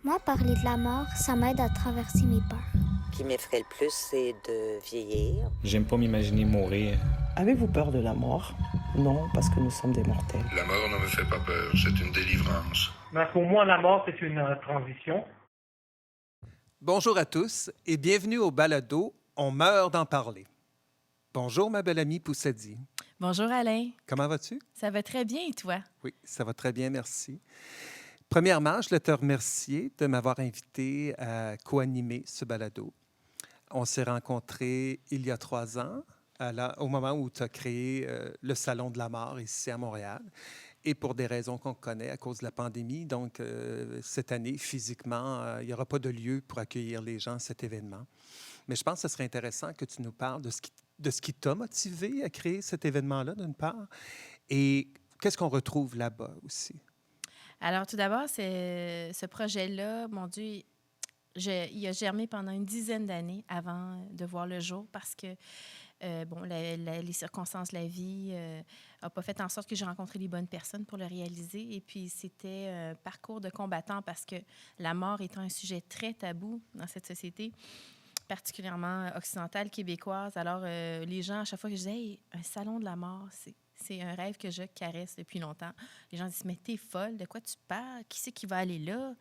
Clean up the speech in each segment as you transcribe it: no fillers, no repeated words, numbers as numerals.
Moi, parler de la mort, ça m'aide à traverser mes peurs. Ce qui m'effraie le plus, c'est de vieillir. J'aime pas m'imaginer mourir. Avez-vous peur de la mort? Non, parce que nous sommes des mortels. La mort ne me fait pas peur, c'est une délivrance. Pour moi, la mort, c'est une transition. Bonjour à tous et bienvenue au balado On meurt d'en parler. Bonjour, ma belle amie Poussadi. Bonjour Alain. Comment vas-tu? Ça va très bien et toi? Oui, ça va très bien, merci. Premièrement, je voulais te remercier de m'avoir invité à co-animer ce balado. On s'est rencontrés il y a 3 ans, au moment où tu as créé le Salon de la mort ici à Montréal. Et pour des raisons qu'on connaît à cause de la pandémie, donc cette année, physiquement, il n'y aura pas de lieu pour accueillir les gens à cet événement. Mais je pense que ce serait intéressant que tu nous parles de ce qui t'a motivé à créer cet événement-là, d'une part, et qu'est-ce qu'on retrouve là-bas aussi? Alors, tout d'abord, ce projet-là, mon Dieu, il a germé pendant une dizaine d'années avant de voir le jour parce que, les circonstances de la vie n'ont pas fait en sorte que j'ai rencontré les bonnes personnes pour le réaliser. Et puis, c'était un parcours de combattant parce que la mort étant un sujet très tabou dans cette société, particulièrement occidentale, québécoise. Alors, les gens, à chaque fois que je disais hey, « un salon de la mort », c'est un rêve que je caresse depuis longtemps. Les gens disent « mais t'es folle, de quoi tu parles? Qui c'est qui va aller là? »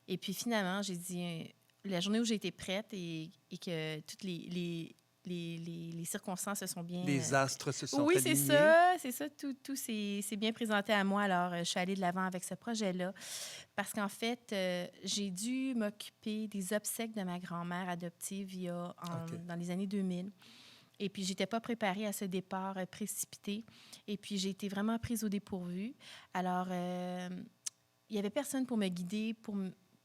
Et puis finalement, j'ai dit, la journée où j'ai été prête et que toutes les circonstances se sont bien... Les astres se sont oui, alignés. c'est ça. Tout s'est bien présenté à moi. Alors, je suis allée de l'avant avec ce projet-là parce qu'en fait, j'ai dû m'occuper des obsèques de ma grand-mère adoptive dans les années 2000. Et puis, je n'étais pas préparée à ce départ précipité. Et puis, j'ai été vraiment prise au dépourvu. Alors, il n'y avait personne pour me guider,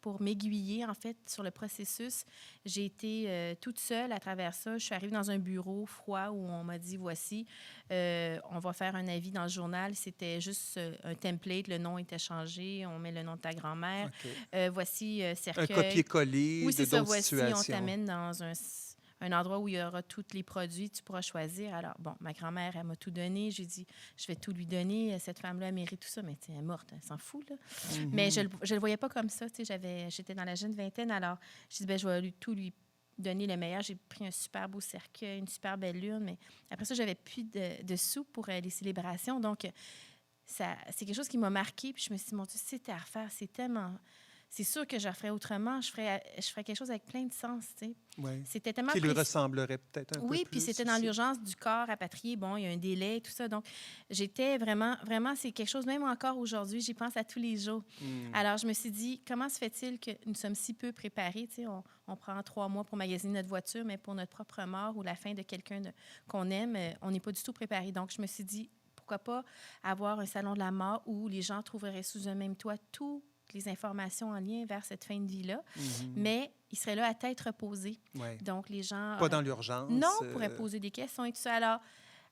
pour m'aiguiller, en fait, sur le processus. J'ai été toute seule à travers ça. Je suis arrivée dans un bureau froid où on m'a dit, voici, on va faire un avis dans le journal. C'était juste un template. Le nom était changé. On met le nom de ta grand-mère. Okay. Voici cercueil. Un copier-coller oui, de d'autres voici, situations. On t'amène dans un endroit où il y aura tous les produits, tu pourras choisir. Alors, bon, ma grand-mère, elle m'a tout donné. J'ai dit, je vais tout lui donner. Cette femme-là, elle mérite tout ça. Mais elle est morte, elle s'en fout, là. Mm-hmm. Mais je le voyais pas comme ça. J'étais dans la jeune vingtaine. Alors, je dis, je vais tout lui donner le meilleur. J'ai pris un super beau cercueil, une super belle urne. Mais après ça, j'avais plus de sous pour les célébrations. Donc, c'est quelque chose qui m'a marquée. Puis je me suis dit, mon Dieu, c'était à refaire. C'est tellement... C'est sûr que je referais autrement. Je ferais quelque chose avec plein de sens, tu sais. Oui. C'était tellement qui lui ressemblerait peut-être un peu plus. Oui, puis c'était dans l'urgence du corps rapatrié. Bon, il y a un délai, tout ça. Donc, j'étais vraiment, c'est quelque chose, même encore aujourd'hui, j'y pense à tous les jours. Alors, je me suis dit, comment se fait-il que nous sommes si peu préparés? Tu sais, on prend 3 mois pour magasiner notre voiture, mais pour notre propre mort ou la fin de quelqu'un qu'on aime, on n'est pas du tout préparé. Donc, je me suis dit, pourquoi pas avoir un salon de la mort où les gens trouveraient sous un même toit tout les informations en lien vers cette fin de vie-là, mais il serait là à tête reposée. Ouais. Donc, les gens... Pas dans l'urgence. Non, pourraient poser des questions et tout ça.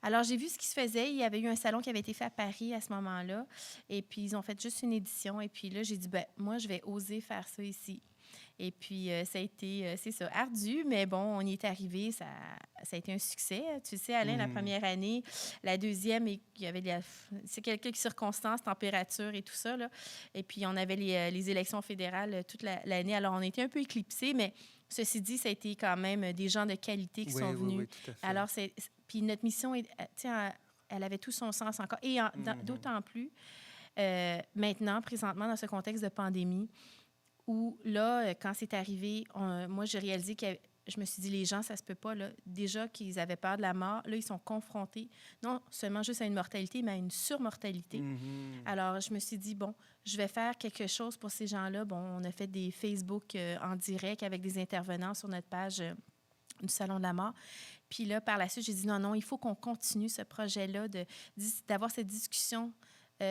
Alors, j'ai vu ce qui se faisait. Il y avait eu un salon qui avait été fait à Paris à ce moment-là, et puis ils ont fait juste une édition. Et puis là, j'ai dit, moi, je vais oser faire ça ici. Et puis, ça a été, c'est ça, ardu, mais bon, on y est arrivé. Ça a été un succès. Tu sais, Alain, la première année, la deuxième, il y avait c'est quelques circonstances, température et tout ça, là. Et puis, on avait les élections fédérales toute l'année. Alors, on était un peu éclipsés, mais ceci dit, ça a été quand même des gens de qualité qui sont venus. Oui, tout à fait. Alors, puis notre mission, elle avait tout son sens encore. Et d'autant plus, maintenant, présentement, dans ce contexte de pandémie, où là, quand c'est arrivé, moi, j'ai réalisé que je me suis dit, les gens, ça se peut pas, là. Déjà qu'ils avaient peur de la mort, là, ils sont confrontés, non seulement juste à une mortalité, mais à une surmortalité. Alors, je me suis dit, bon, je vais faire quelque chose pour ces gens-là. Bon, on a fait des Facebook en direct avec des intervenants sur notre page du Salon de la mort. Puis là, par la suite, j'ai dit, non, il faut qu'on continue ce projet-là, d'avoir cette discussion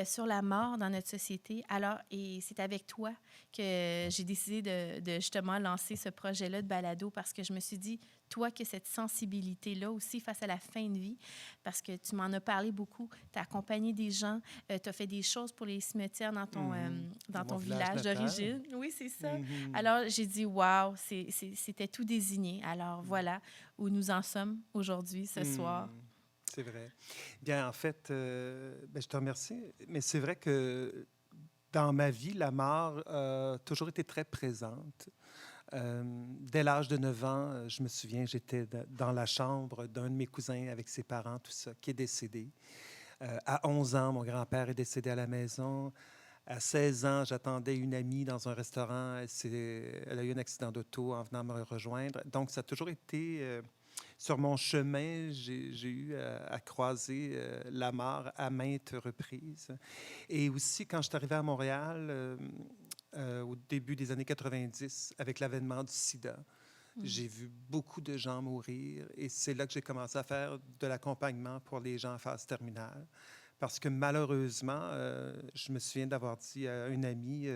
sur la mort dans notre société. Alors, et c'est avec toi que j'ai décidé de justement lancer ce projet-là de balado parce que je me suis dit, toi, que cette sensibilité-là aussi face à la fin de vie, parce que tu m'en as parlé beaucoup, tu as accompagné des gens, tu as fait des choses pour les cimetières dans ton village d'origine. Oui, c'est ça. Alors, j'ai dit, wow, c'était tout désigné. Alors, voilà où nous en sommes aujourd'hui, ce soir. C'est vrai. Bien, en fait, je te remercie, mais c'est vrai que Dans ma vie, la mort a toujours été très présente. Dès l'âge de 9 ans, je me souviens, j'étais dans la chambre d'un de mes cousins avec ses parents, tout ça, qui est décédé. À 11 ans, mon grand-père est décédé à la maison. À 16 ans, j'attendais une amie dans un restaurant. Elle a eu un accident d'auto en venant me rejoindre. Donc, ça a toujours été... sur mon chemin, j'ai eu à croiser la mort à maintes reprises. Et aussi, quand je suis arrivé à Montréal, au début des années 90, avec l'avènement du sida, j'ai vu beaucoup de gens mourir. Et c'est là que j'ai commencé à faire de l'accompagnement pour les gens en phase terminale. Parce que malheureusement, je me souviens d'avoir dit à une amie,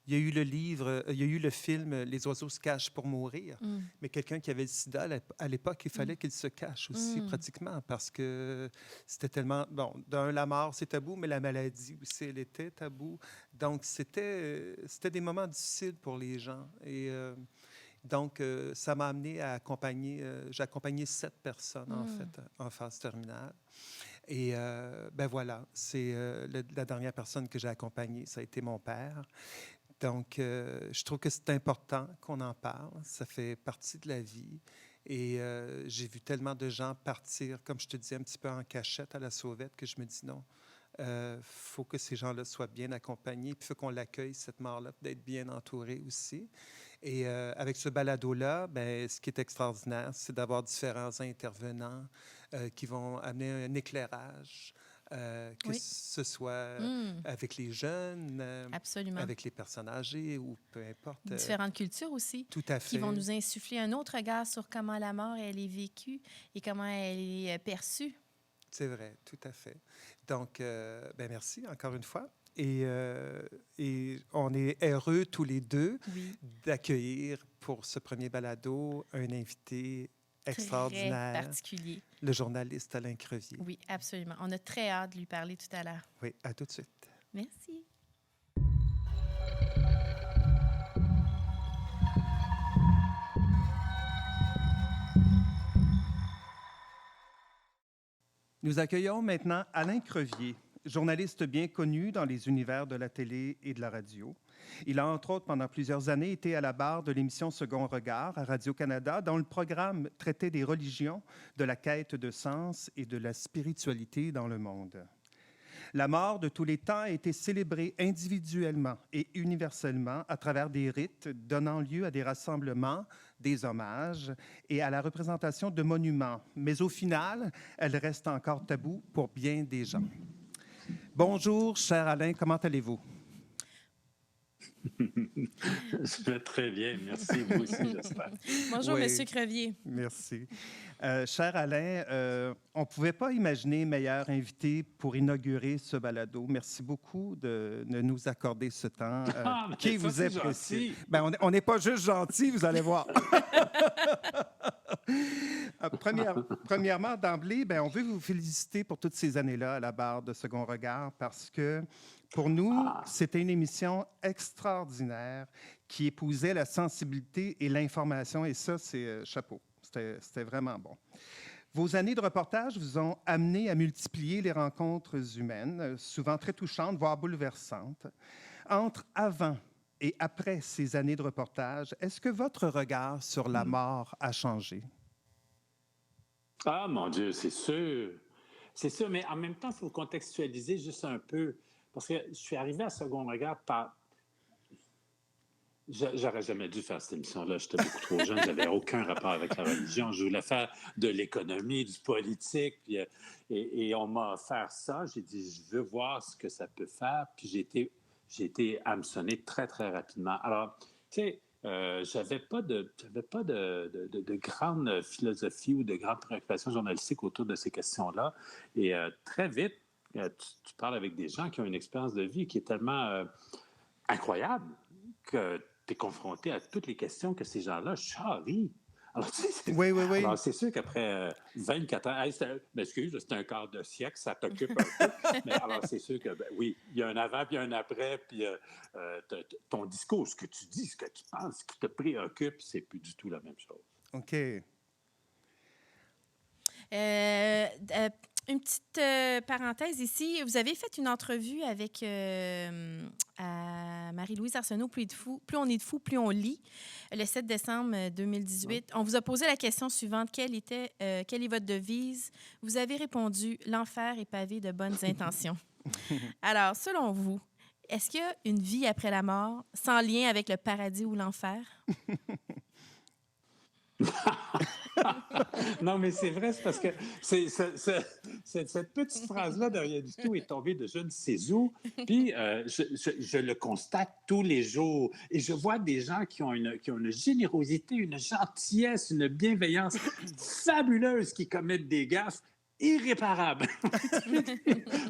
il y a eu il y a eu le film Les oiseaux se cachent pour mourir, mais quelqu'un qui avait le sida à l'époque, il fallait qu'il se cache aussi pratiquement parce que c'était tellement... Bon, la mort, c'est tabou, mais la maladie aussi, elle était tabou. Donc, c'était des moments difficiles pour les gens. Et donc, ça m'a amené à accompagner... j'ai accompagné 7 personnes, en fait, en phase terminale. Et ben voilà, c'est la dernière personne que j'ai accompagnée, ça a été mon père. Donc, je trouve que c'est important qu'on en parle. Ça fait partie de la vie. Et j'ai vu tellement de gens partir, comme je te disais, un petit peu en cachette à la sauvette, que je me dis non, faut que ces gens-là soient bien accompagnés, puis il faut qu'on l'accueille, cette mort-là, d'être bien entouré aussi. Et avec ce balado-là, ben, ce qui est extraordinaire, c'est d'avoir différents intervenants qui vont amener un éclairage, que ce soit avec les jeunes, Absolument. avec les personnes âgées ou peu importe. Différentes cultures aussi. Tout à fait. Qui vont nous insuffler un autre regard sur comment la mort, elle est vécue et comment elle est perçue. C'est vrai, tout à fait. Donc, ben merci encore une fois. Et on est heureux tous les deux d'accueillir pour ce premier balado un invité extraordinaire. Très particulier. Le journaliste Alain Crevier. Oui, absolument. On a très hâte de lui parler tout à l'heure. Oui, à tout de suite. Merci. Nous accueillons maintenant Alain Crevier, journaliste bien connu dans les univers de la télé et de la radio. Il a, entre autres, pendant plusieurs années, été à la barre de l'émission Second Regard à Radio-Canada, dont le programme traitait des religions, de la quête de sens et de la spiritualité dans le monde. La mort de tous les temps a été célébrée individuellement et universellement à travers des rites donnant lieu à des rassemblements, des hommages et à la représentation de monuments. Mais au final, elle reste encore taboue pour bien des gens. Bonjour, cher Alain, comment allez-vous? Je vais très bien, merci. Vous aussi, j'espère. Bonjour, Oui. Monsieur Crevier. Merci. Cher Alain, on ne pouvait pas imaginer meilleur invité pour inaugurer ce balado. Merci beaucoup de nous accorder ce temps qui vous est précieux. Ben, on n'est pas juste gentil, vous allez voir. Premièrement, d'emblée, ben, on veut vous féliciter pour toutes ces années-là à la barre de Second Regard parce que pour nous, c'était une émission extraordinaire qui épousait la sensibilité et l'information. Et ça, c'est chapeau. C'était vraiment bon. Vos années de reportage vous ont amené à multiplier les rencontres humaines, souvent très touchantes, voire bouleversantes. Entre avant et après ces années de reportage, est-ce que votre regard sur la mort a changé? Ah, mon Dieu, c'est sûr. C'est sûr, mais en même temps, il faut contextualiser juste un peu. Parce que je suis arrivé à Second Regard par... J'aurais jamais dû faire cette émission-là. J'étais beaucoup trop jeune. J'avais aucun rapport avec la religion. Je voulais faire de l'économie, du politique. Puis, et on m'a offert ça. J'ai dit, je veux voir ce que ça peut faire. Puis j'ai été hameçonné très, très rapidement. Alors, tu sais, j'avais pas de grande philosophie ou de grande préoccupation journalistique autour de ces questions-là. Et très vite, tu parles avec des gens qui ont une expérience de vie qui est tellement incroyable que tu es confronté à toutes les questions que ces gens-là charrient. Alors, tu sais, oui. Alors, c'est sûr qu'après 24 ans, excuse, c'est un quart de siècle, ça t'occupe un peu. Mais alors, c'est sûr que, oui, il y a un avant puis un après, puis ton discours, ce que tu dis, ce que tu penses, ce qui te préoccupe, c'est plus du tout la même chose. OK. Une petite parenthèse ici. Vous avez fait une entrevue avec Marie-Louise Arsenault, plus on est de fou, plus on lit, le 7 décembre 2018. Ouais. On vous a posé la question suivante. Quelle est votre devise? Vous avez répondu « L'enfer est pavé de bonnes intentions ». Alors, selon vous, est-ce qu'il y a une vie après la mort sans lien avec le paradis ou l'enfer? Non, mais c'est vrai, c'est parce que cette petite phrase-là, de rien du tout, est tombée de je ne sais où. Puis, je le constate tous les jours. Et je vois des gens qui ont une générosité, une gentillesse, une bienveillance fabuleuse, qui commettent des gaffes irréparables.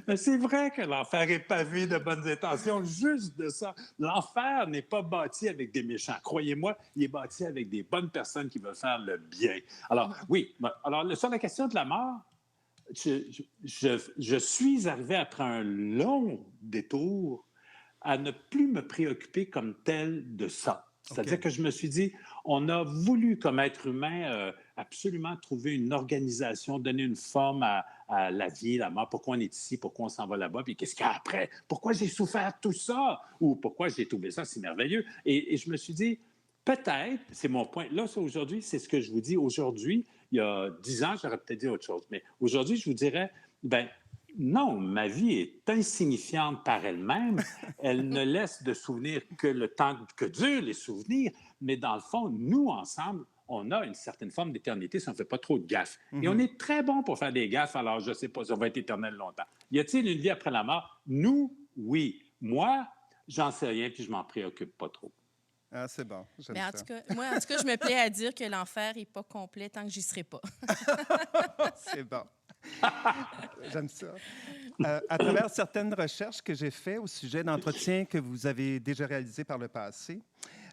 Mais c'est vrai que l'enfer est pavé de bonnes intentions, juste de ça. L'enfer n'est pas bâti avec des méchants. Croyez-moi, il est bâti avec des bonnes personnes qui veulent faire le bien. Alors, oui, alors sur la question de la mort, je suis arrivé après un long détour à ne plus me préoccuper comme tel de ça. C'est-à-dire que je me suis dit, on a voulu, comme être humain, absolument trouver une organisation, donner une forme à la vie, la mort. Pourquoi on est ici? Pourquoi on s'en va là-bas? Puis qu'est-ce qu'il y a après? Pourquoi j'ai souffert tout ça? Ou pourquoi j'ai trouvé ça si merveilleux? Et je me suis dit, peut-être, c'est mon point. Là, aujourd'hui, c'est ce que je vous dis. Aujourd'hui, il y a 10 ans, j'aurais peut-être dit autre chose. Mais aujourd'hui, je vous dirais, non, ma vie est insignifiante par elle-même. Elle ne laisse de souvenirs que le temps que durent les souvenirs. Mais dans le fond, nous, ensemble, on a une certaine forme d'éternité si on ne fait pas trop de gaffes. Mm-hmm. Et on est très bon pour faire des gaffes, alors je ne sais pas si on va être éternel longtemps. Y a-t-il une vie après la mort? Nous, oui. Moi, j'en sais rien, puis je m'en préoccupe pas trop. Ah, c'est bon. Mais en tout cas, je me plais à dire que l'enfer n'est pas complet tant que j'y serai pas. C'est bon. J'aime ça. À travers certaines recherches que j'ai faites au sujet d'entretiens que vous avez déjà réalisés par le passé,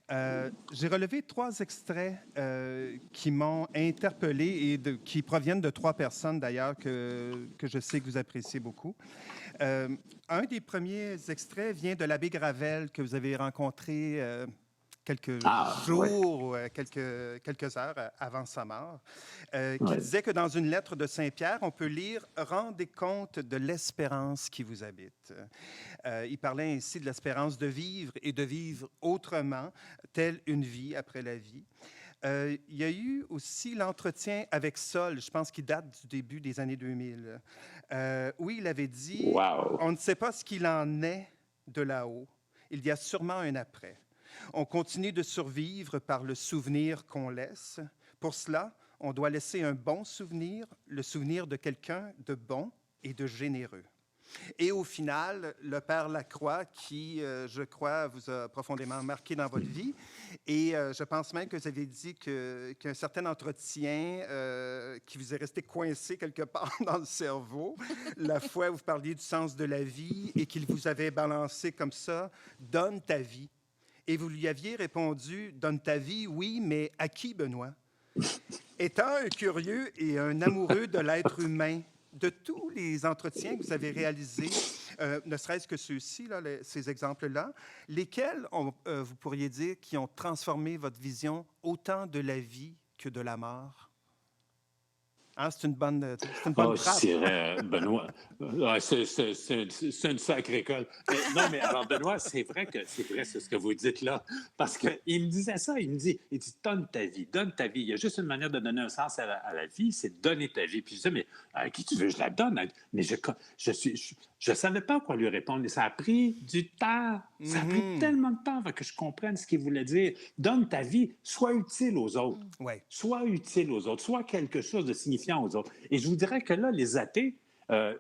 j'ai relevé 3 extraits qui m'ont interpellé et qui proviennent de 3 personnes, d'ailleurs, que je sais que vous appréciez beaucoup. Un des premiers extraits vient de l'abbé Gravel, que vous avez rencontré quelques jours, ouais. quelques heures avant sa mort, qui disait que dans une lettre de Saint-Pierre, on peut lire « Rendez compte de l'espérance qui vous habite ». Il parlait ainsi de l'espérance de vivre et de vivre autrement, telle une vie après la vie. Il y a eu aussi l'entretien avec Sol, je pense qu'il date du début des années 2000, où il avait dit « On ne sait pas ce qu'il en est de là-haut. Il y a sûrement un après. On continue de survivre par le souvenir qu'on laisse. Pour cela, on doit laisser un bon souvenir, le souvenir de quelqu'un de bon et de généreux. » Et au final, le Père Lacroix, qui, je crois, vous a profondément marqué dans votre vie, et je pense même que vous avez dit qu'un certain entretien qui vous est resté coincé quelque part dans le cerveau, la fois où vous parliez du sens de la vie et qu'il vous avait balancé comme ça, « Donne ta vie ». Et vous lui aviez répondu, « Donne ta vie, oui, mais à qui, Benoît? » Étant un curieux et un amoureux de l'être humain, de tous les entretiens que vous avez réalisés, ne serait-ce que ceux-ci, là, ces exemples-là, lesquels vous pourriez dire qui ont transformé votre vision autant de la vie que de la mort? Hein, c'est une bonne trappe. Je dirais, Benoît, c'est une sacrée école. Non, mais alors, Benoît, c'est vrai, c'est ce que vous dites là. Parce qu'il me disait ça, il dit, donne ta vie, donne ta vie. Il y a juste une manière de donner un sens à la vie, c'est donner ta vie. Puis je disais, mais à qui tu veux, je la donne. Mais je savais pas quoi lui répondre. Et ça a pris du temps. Ça a pris tellement de temps avant que je comprenne ce qu'il voulait dire. Donne ta vie, sois utile aux autres. Ouais. Sois utile aux autres, sois quelque chose de signifiant aux autres. Et je vous dirais que là, les athées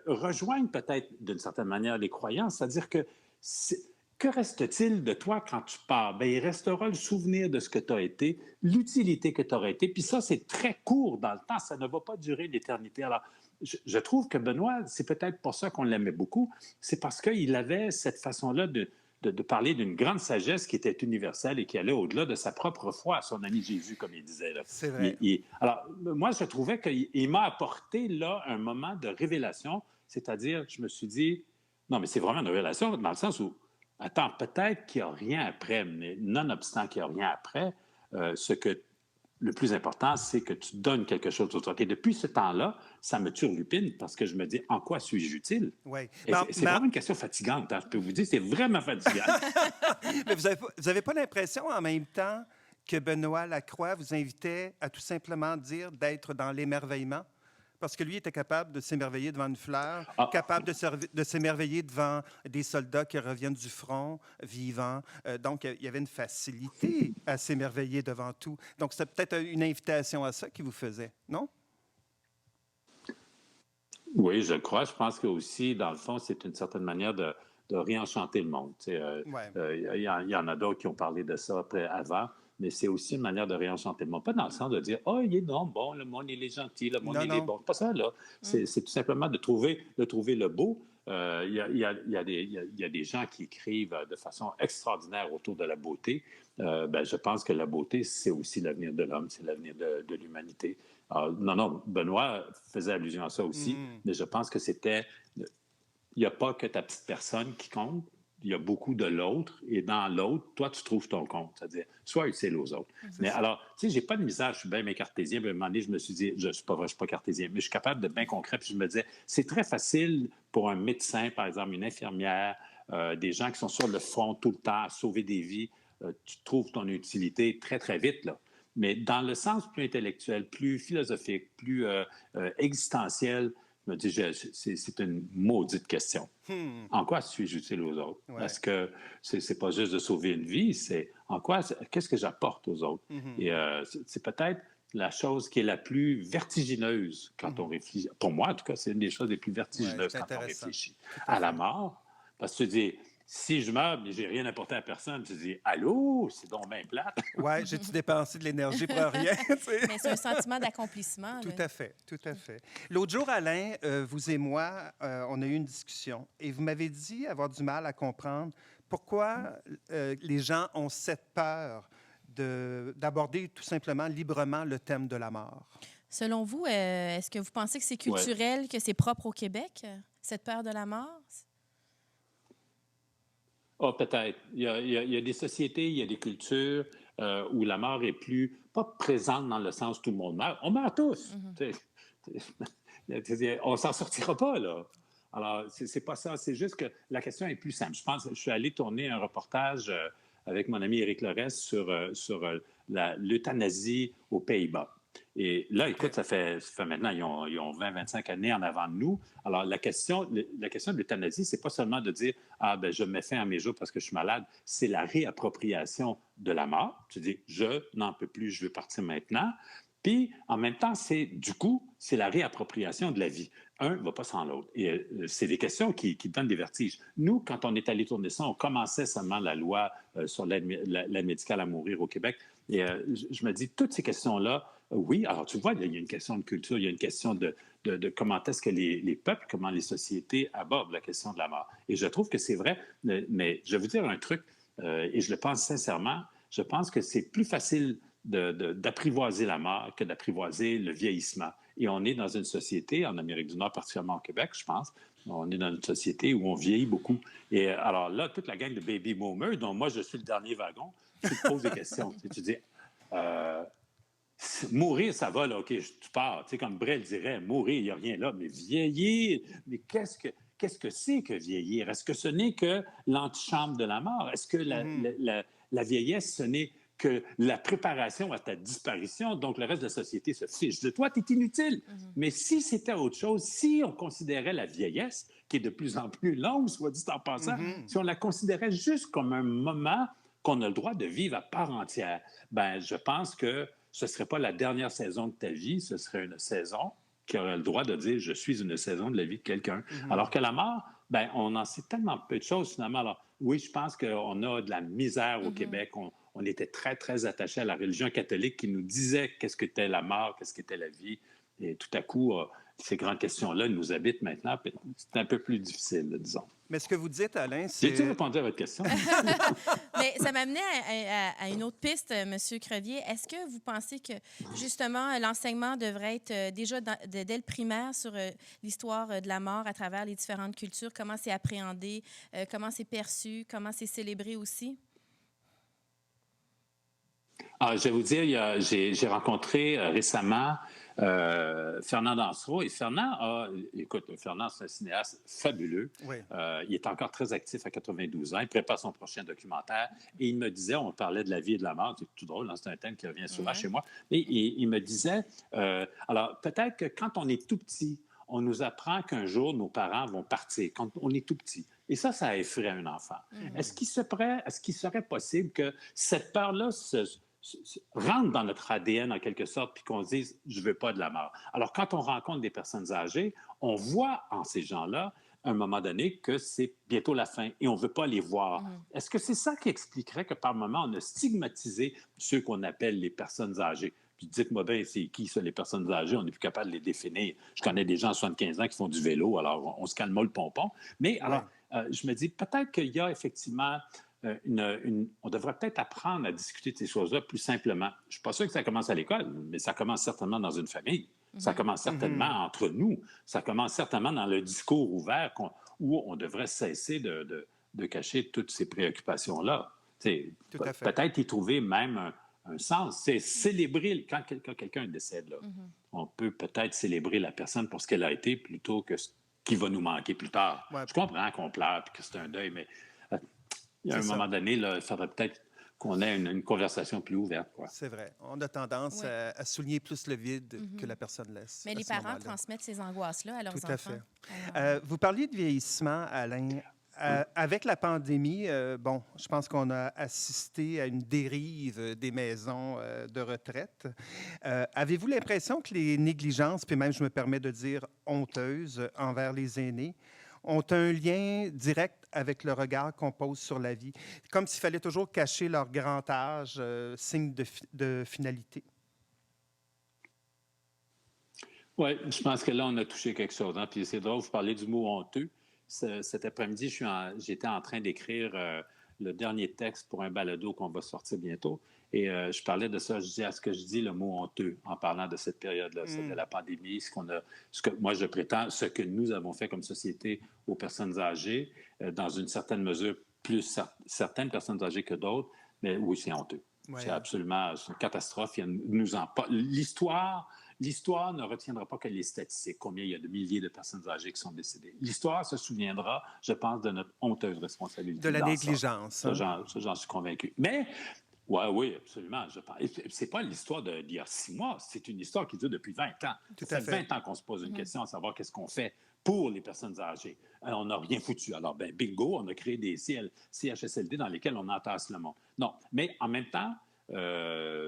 rejoignent peut-être d'une certaine manière les croyants, c'est-à-dire que reste-t-il de toi quand tu pars? Bien, il restera le souvenir de ce que tu as été, l'utilité que tu aurais été, puis ça, c'est très court dans le temps, ça ne va pas durer l'éternité. Alors, je trouve que Benoît, c'est peut-être pour ça qu'on l'aimait beaucoup, c'est parce qu'il avait cette façon-là de parler d'une grande sagesse qui était universelle et qui allait au-delà de sa propre foi, son ami Jésus, comme il disait. Là. C'est vrai. Alors, moi, je trouvais qu'il m'a apporté là un moment de révélation, c'est-à-dire, je me suis dit, non, mais c'est vraiment une révélation dans le sens où, attends, peut-être qu'il n'y a rien après, mais nonobstant qu'il n'y a rien après, ce que le plus important, c'est que tu donnes quelque chose aux autres. Et depuis ce temps-là, ça me turlupine parce que je me dis, en quoi suis-je utile? Oui. C'est vraiment une question fatigante. Hein, je peux vous dire, c'est vraiment fatigant. Mais vous avez pas l'impression en même temps que Benoît Lacroix vous invitait à tout simplement dire d'être dans l'émerveillement? Parce que lui était capable de s'émerveiller devant une fleur, capable de s'émerveiller devant des soldats qui reviennent du front, vivants. Donc, il y avait une facilité à s'émerveiller devant tout. Donc, c'est peut-être une invitation à ça qu'il vous faisait, non? Oui, je crois. Je pense que aussi, dans le fond, c'est une certaine manière de réenchanter le monde. Il y en a d'autres qui ont parlé de ça avant. Mais c'est aussi une manière de réenchanter le monde. Pas dans le sens de dire « Oh, il est non bon, le monde, il est gentil, le monde, il est bon. » C'est pas ça, là. C'est tout simplement de trouver le beau. Il y a des gens qui écrivent de façon extraordinaire autour de la beauté. Je pense que la beauté, c'est aussi l'avenir de l'homme, c'est l'avenir de l'humanité. Non, Benoît faisait allusion à ça aussi, mais je pense que c'était... Il n'y a pas que ta petite personne qui compte. Il y a beaucoup de l'autre, et dans l'autre, toi, tu trouves ton compte, c'est-à-dire, sois utile aux autres. Mais alors, tu sais, j'ai pas de misère, je suis bien cartésien, puis à un moment donné, je me suis dit, je suis pas cartésien, mais je suis capable de bien concret, puis je me disais, c'est très facile pour un médecin, par exemple, une infirmière, des gens qui sont sur le front tout le temps, à sauver des vies, tu trouves ton utilité très, très vite, là. Mais dans le sens plus intellectuel, plus philosophique, plus existentiel, je me dis, c'est une maudite question. En quoi suis-je utile aux autres? Ouais. Parce que c'est pas juste de sauver une vie, c'est en quoi, qu'est-ce que j'apporte aux autres? Et c'est peut-être la chose qui est la plus vertigineuse quand on réfléchit. Pour moi, en tout cas, c'est une des choses les plus vertigineuses quand on réfléchit à la mort. Parce que tu dis, si je meurs, mais j'ai rien apporté à personne, tu dis, allô, c'est donc bien plate. Oui, j'ai-tu dépensé de l'énergie pour rien? Mais c'est un sentiment d'accomplissement. Tout à fait, tout à fait. L'autre jour, Alain, vous et moi, on a eu une discussion et vous m'avez dit avoir du mal à comprendre pourquoi les gens ont cette peur d'aborder tout simplement librement le thème de la mort. Selon vous, est-ce que vous pensez que c'est culturel, que c'est propre au Québec, cette peur de la mort? Oh, peut-être. Il y a des sociétés, il y a des cultures où la mort est pas présente dans le sens où tout le monde meurt. On meurt tous. On s'en sortira pas, là. Alors, c'est pas ça. C'est juste que la question est plus simple. Je suis allé tourner un reportage avec mon ami Éric Loresse sur l'euthanasie aux Pays-Bas. Et là, écoute, ça fait maintenant, ils ont 20-25 années en avant de nous. Alors, la question de l'euthanasie, c'est pas seulement de dire « Ah, ben je mets fin à mes jours parce que je suis malade », c'est la réappropriation de la mort. Tu dis « Je n'en peux plus, je veux partir maintenant ». Puis, en même temps, c'est la réappropriation de la vie. Un ne va pas sans l'autre. Et c'est des questions qui donnent des vertiges. Nous, quand on est allé tourner ça, on commençait seulement la loi sur l'aide médicale à mourir au Québec. Et je me dis, toutes ces questions-là, oui, alors tu vois, il y a une question de culture, il y a une question de comment est-ce que les peuples, comment les sociétés abordent la question de la mort. Et je trouve que c'est vrai, mais je vais vous dire un truc, et je le pense sincèrement, je pense que c'est plus facile d'apprivoiser la mort que d'apprivoiser le vieillissement. Et on est dans une société, en Amérique du Nord, particulièrement au Québec, je pense, on est dans une société où on vieillit beaucoup. Et alors là, toute la gang de baby boomers, dont moi, je suis le dernier wagon, tu te poses des questions. Tu dis, mourir, ça va, là, OK, tu pars. Tu sais, comme Brel dirait, mourir, il n'y a rien là, mais vieillir, mais qu'est-ce que c'est que vieillir? Est-ce que ce n'est que l'antichambre de la mort? Est-ce que la vieillesse, ce n'est que la préparation à ta disparition, donc le reste de la société se fiche de toi, tu es inutile. Mais si c'était autre chose, si on considérait la vieillesse, qui est de plus en plus longue, soit dit en passant, si on la considérait juste comme un moment qu'on a le droit de vivre à part entière, ben je pense que ce ne serait pas la dernière saison de ta vie, ce serait une saison qui aurait le droit de dire « je suis une saison de la vie de quelqu'un ». Alors que la mort, ben on en sait tellement peu de choses finalement. Alors oui, je pense qu'on a de la misère au Québec, on était très, très attachés à la religion catholique qui nous disait qu'est-ce qu'était la mort, qu'est-ce qu'était la vie. Et tout à coup, ces grandes questions-là nous habitent maintenant. C'est un peu plus difficile, disons. Mais ce que vous dites, Alain, c'est... J'ai-tu répondu à votre question? Mais ça m'amenait à une autre piste, M. Crevier. Est-ce que vous pensez que, justement, l'enseignement devrait être déjà dès le primaire sur l'histoire de la mort à travers les différentes cultures? Comment c'est appréhendé? Comment c'est perçu? Comment c'est célébré aussi? Je vais vous dire, j'ai rencontré récemment Fernand Dansereau. Et Fernand, c'est un cinéaste fabuleux. Oui. Il est encore très actif à 92 ans. Il prépare son prochain documentaire. Et il me disait, on parlait de la vie et de la mort. C'est tout drôle, hein, c'est un thème qui revient souvent chez moi. Et il me disait, alors peut-être que quand on est tout petit, on nous apprend qu'un jour, nos parents vont partir, quand on est tout petit. Et ça effraie un enfant. Est-ce qu'il serait possible que cette peur-là rentre dans notre ADN en quelque sorte, puis qu'on se dise « je veux pas de la mort ». Alors, quand on rencontre des personnes âgées, on voit en ces gens-là, à un moment donné, que c'est bientôt la fin et on veut pas les voir. Est-ce que c'est ça qui expliquerait que par moment, on a stigmatisé ceux qu'on appelle les personnes âgées? Puis dites-moi bien, c'est qui ça, les personnes âgées? On n'est plus capable de les définir. Je connais des gens à 75 ans qui font du vélo, alors on se calme le pompon. Mais alors, je me dis, peut-être qu'il y a effectivement on devrait peut-être apprendre à discuter de ces choses-là plus simplement. Je ne suis pas sûr que ça commence à l'école, mais ça commence certainement dans une famille. Ça commence certainement entre nous. Ça commence certainement dans le discours ouvert où on devrait cesser de cacher toutes ces préoccupations-là. Peut-être y trouver même un sens. C'est célébrer, quand quelqu'un décède, là, on peut peut-être célébrer la personne pour ce qu'elle a été plutôt que ce qui va nous manquer plus tard. Ouais. Je comprends qu'on pleure et que c'est un deuil, mais il y a un moment donné, là, il faudrait peut-être qu'on ait une conversation plus ouverte. Quoi. C'est vrai. On a tendance à souligner plus le vide que la personne laisse. Mais les parents transmettent ces angoisses-là à leurs enfants. Tout à fait. Vous parliez de vieillissement, Alain. Avec la pandémie, je pense qu'on a assisté à une dérive des maisons de retraite. Avez-vous l'impression que les négligences, puis même, je me permets de dire, honteuses envers les aînés, ont un lien direct avec le regard qu'on pose sur la vie, comme s'il fallait toujours cacher leur grand âge, signe de finalité? Oui, je pense que là, on a touché quelque chose. Hein? Puis c'est drôle, vous parlez du mot honteux. Cet après-midi, j'étais en train d'écrire le dernier texte pour un balado qu'on va sortir bientôt. Et je parlais de ça. Je disais, est-ce que je dis le mot honteux en parlant de cette période-là, de la pandémie, ce que moi je prétends, ce que nous avons fait comme société aux personnes âgées, dans une certaine mesure, plus certaines personnes âgées que d'autres, mais oui, c'est honteux. Ouais. C'est une catastrophe. L'histoire ne retiendra pas que les statistiques, combien il y a de milliers de personnes âgées qui sont décédées. L'histoire se souviendra, je pense, de notre honteuse responsabilité. De la négligence. Ça, j'en suis convaincu. Mais, oui, absolument. C'est pas l'histoire d'il y a 6 mois, c'est une histoire qui dure depuis 20 ans. Ça fait 20 ans qu'on se pose une question à savoir qu'est-ce qu'on fait pour les personnes âgées. On n'a rien foutu. Alors, bingo, on a créé des CHSLD dans lesquels on entasse le monde. Non, mais en même temps,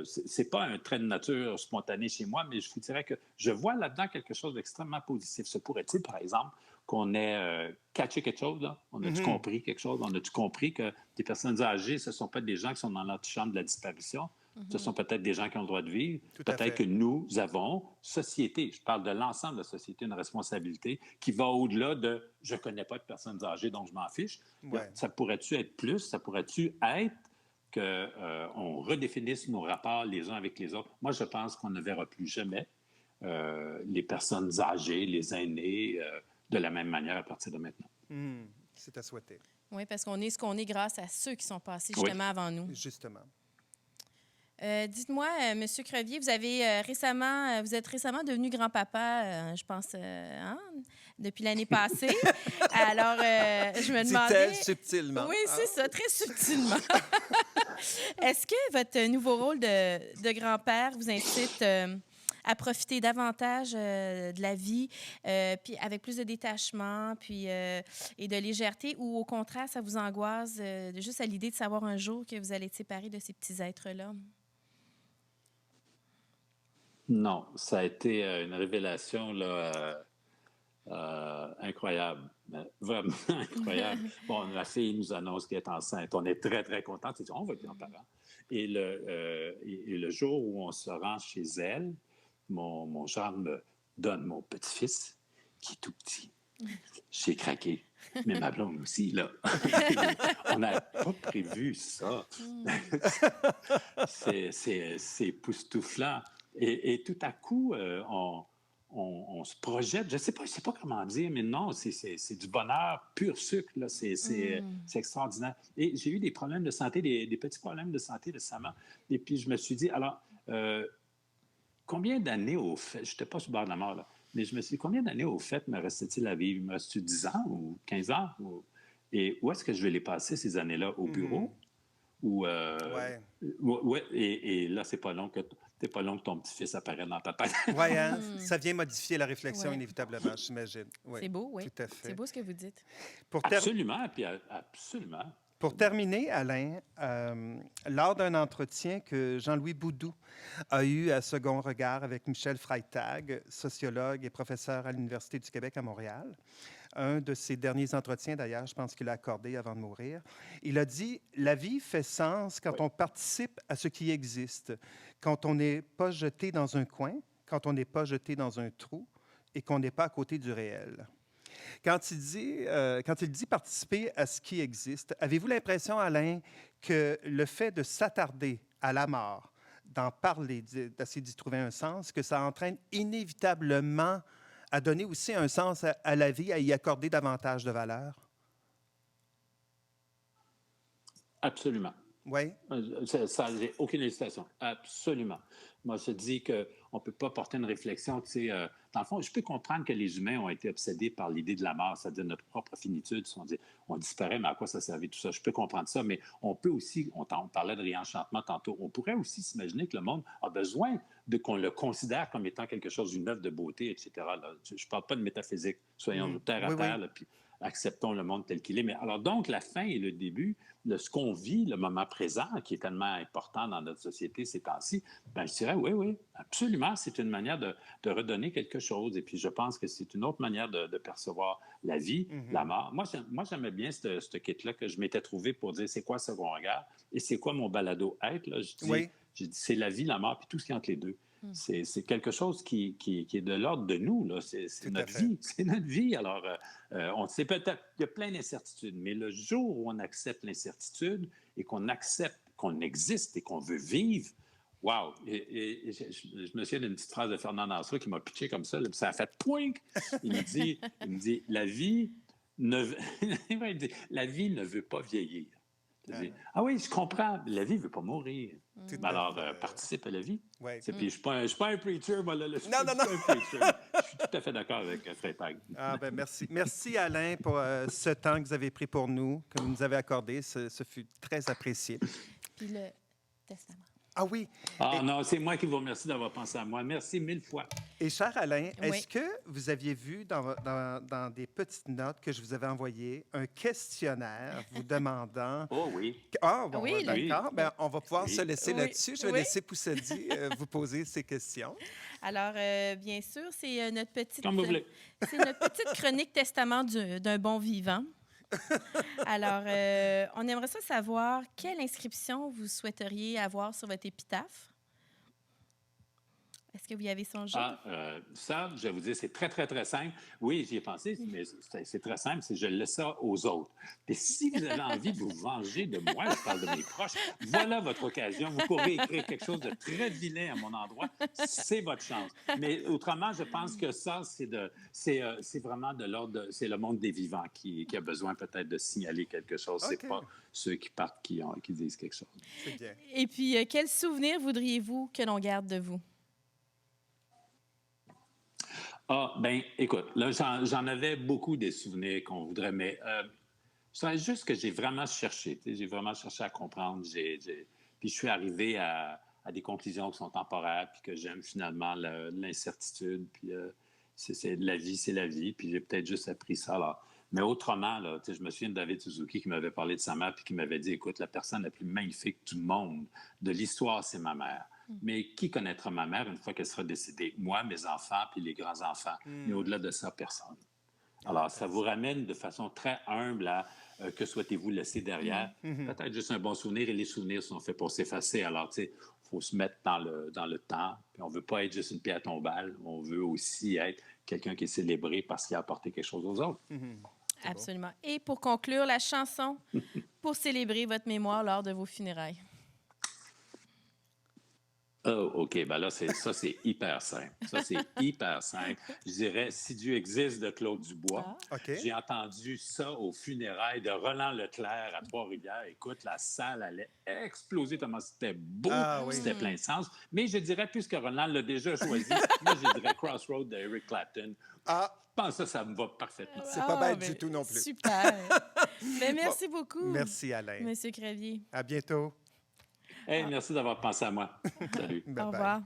c'est pas un trait de nature spontané chez moi, mais je vous dirais que je vois là-dedans quelque chose d'extrêmement positif. Se pourrait-il, par exemple, qu'on ait catché quelque chose, là? On a-tu compris quelque chose? On a-tu compris que des personnes âgées, ce ne sont pas des gens qui sont dans l'antichambre de la disparition? Ce sont peut-être des gens qui ont le droit de vivre. Peut-être que nous avons, société, je parle de l'ensemble de la société, une responsabilité qui va au-delà de « je ne connais pas de personnes âgées, donc je m'en fiche ». Ça pourrait-tu être plus? Ça pourrait-tu être qu'on redéfinisse nos rapports les uns avec les autres? Moi, je pense qu'on ne verra plus jamais les personnes âgées, les aînés, de la même manière à partir de maintenant. C'est à souhaiter. Oui, parce qu'on est ce qu'on est grâce à ceux qui sont passés justement avant nous. Justement. Dites-moi, M. Crevier, vous êtes récemment devenu grand-papa, je pense, depuis l'année passée. Alors, je me demandais... Dit-elle subtilement. Oui, c'est ça, très subtilement. Est-ce que votre nouveau rôle de grand-père vous incite à profiter davantage de la vie, puis avec plus de détachement, puis et de légèreté, ou au contraire, ça vous angoisse juste à l'idée de savoir un jour que vous allez être séparés de ces petits êtres-là? Non, ça a été une révélation là, incroyable, vraiment incroyable. Bon, la fille nous annonce qu'elle est enceinte. On est très, très contents. On va être grands-parents. Et le jour où on se rend chez elle, mon gendre me donne mon petit-fils, qui est tout petit. J'ai craqué. Mais ma blonde aussi, là. On n'a pas prévu ça. C'est époustouflant. Et tout à coup, on se projette. Je ne sais pas comment dire, mais non, c'est du bonheur pur sucre. Là. C'est extraordinaire. Et j'ai eu des problèmes de santé, des petits problèmes de santé récemment. Et puis, je me suis dit, alors, combien d'années au fait, je n'étais pas sur le bord de la mort, là, mais je me suis dit, combien d'années au fait me restait-il à vivre? Me restait 10 ans ou 15 ans? Et où est-ce que je vais les passer, ces années-là? Au bureau? Et là, c'est pas long que ton petit-fils apparaisse dans ta tête. Oui, hein? Ça vient modifier la réflexion inévitablement, j'imagine. Ouais. C'est beau, oui. Tout à fait. C'est beau ce que vous dites. Absolument, puis absolument. Pour terminer, Alain, lors d'un entretien que Jean-Louis Boudou a eu à Second Regard avec Michel Freitag, sociologue et professeur à l'Université du Québec à Montréal, un de ses derniers entretiens, d'ailleurs, je pense qu'il l'a accordé avant de mourir, il a dit « La vie fait sens quand on participe à ce qui existe, quand on n'est pas jeté dans un coin, quand on n'est pas jeté dans un trou et qu'on n'est pas à côté du réel. » Quand il dit participer à ce qui existe, avez-vous l'impression, Alain, que le fait de s'attarder à la mort, d'en parler, d'essayer d'y trouver un sens, que ça entraîne inévitablement à donner aussi un sens à la vie, à y accorder davantage de valeur? Absolument. Oui. Ça, j'ai aucune hésitation. Absolument. Moi, je dis qu'on ne peut pas porter une réflexion. Dans le fond, je peux comprendre que les humains ont été obsédés par l'idée de la mort, c'est-à-dire notre propre finitude. On disparaît, mais à quoi ça servait tout ça? Je peux comprendre ça, mais on peut aussi, on parlait de réenchantement tantôt, on pourrait aussi s'imaginer que le monde a besoin qu'on le considère comme étant quelque chose, d'une œuvre de beauté, etc. Là, je ne parle pas de métaphysique. Soyons terre à terre, là, puis acceptons le monde tel qu'il est. Mais alors donc, la fin et le début de ce qu'on vit, le moment présent, qui est tellement important dans notre société ces temps-ci, je dirais oui, absolument. C'est une manière de redonner quelque chose. Et puis, je pense que c'est une autre manière de percevoir la vie, la mort. Moi, j'aimais bien ce kit-là que je m'étais trouvé pour dire c'est quoi Second Regard et c'est quoi mon balado être. Là. J'ai dit c'est la vie, la mort, puis tout ce qui est entre les deux. C'est quelque chose qui est de l'ordre de nous. Là. C'est notre vie. C'est notre vie. Alors, on sait peut-être qu'il y a plein d'incertitudes, mais le jour où on accepte l'incertitude et qu'on accepte qu'on existe et qu'on veut vivre, wow! Et je me souviens d'une petite phrase de Fernand Nassau qui m'a pitché comme ça, là, puis ça a fait « poing ». Il me dit « La vie ne veut pas vieillir ». Ah oui, je comprends. La vie ne veut pas mourir. Alors, participe à la vie. Puis, je ne suis pas un preacher, moi. Là, je suis pas un preacher. Je suis tout à fait d'accord avec Freitag. Merci. Merci, Alain, pour ce temps que vous avez pris pour nous, que vous nous avez accordé. Ce fut très apprécié. Puis le testament. Ah oui. Non, c'est moi qui vous remercie d'avoir pensé à moi. Merci 1000 fois. Et cher Alain, est-ce que vous aviez vu dans des petites notes que je vous avais envoyées un questionnaire vous demandant... Oh oui. Oui, d'accord. Ben, on va pouvoir se laisser là-dessus. Je vais laisser Poussedi vous poser ces questions. Alors, bien sûr, c'est notre petite... Comme vous voulez. C'est notre petite chronique testament d'un bon vivant. Alors, on aimerait ça savoir quelle inscription vous souhaiteriez avoir sur votre épitaphe. Est-ce que vous y avez songé? Ça, je vais vous dire, c'est très, très, très simple. Oui, j'y ai pensé, mais c'est très simple, c'est je laisse ça aux autres. Et si vous avez envie de vous venger de moi, je parle de mes proches, voilà votre occasion. Vous pourrez écrire quelque chose de très vilain à mon endroit. C'est votre chance. Mais autrement, je pense que ça, c'est vraiment de l'ordre, c'est le monde des vivants qui a besoin peut-être de signaler quelque chose. C'est pas ceux qui partent qui disent quelque chose. C'est bien. Et puis, quel souvenir voudriez-vous que l'on garde de vous? Écoute, là, j'en avais beaucoup des souvenirs qu'on voudrait, mais je dirais juste que j'ai vraiment cherché. J'ai vraiment cherché à comprendre. Puis je suis arrivé à des conclusions qui sont temporaires, puis que j'aime finalement l'incertitude. Puis la vie, c'est la vie. Puis j'ai peut-être juste appris ça. Là. Mais autrement, là, je me souviens de David Suzuki qui m'avait parlé de sa mère, puis qui m'avait dit, écoute, la personne la plus magnifique du monde, de l'histoire, c'est ma mère. Mais qui connaîtra ma mère une fois qu'elle sera décédée? Moi, mes enfants, puis les grands-enfants. Mais au-delà de ça, personne. Alors, ça vous ramène de façon très humble à que souhaitez-vous laisser derrière? Peut-être juste un bon souvenir, et les souvenirs sont faits pour s'effacer. Alors, tu sais, il faut se mettre dans le temps. Puis on ne veut pas être juste une pierre tombale. On veut aussi être quelqu'un qui est célébré parce qu'il a apporté quelque chose aux autres. Absolument. Et pour conclure, la chanson pour célébrer votre mémoire lors de vos funérailles. Oh, OK. Ben là, c'est hyper simple. Ça, c'est hyper simple. Je dirais, Si Dieu existe de Claude Dubois. OK. J'ai entendu ça aux funérailles de Roland Leclerc à Trois-Rivières. Écoute, la salle allait exploser tellement c'était beau, c'était plein de sens. Mais je dirais, puisque Roland l'a déjà choisi, moi, je dirais Crossroads de Eric Clapton. Ah, Je pense que ça me va parfaitement. c'est pas bête du tout non plus. Super. Ben, merci beaucoup. Merci, Alain. Monsieur Crevier. À bientôt. Hey, merci d'avoir pensé à moi. Salut. Au Bye-bye. revoir.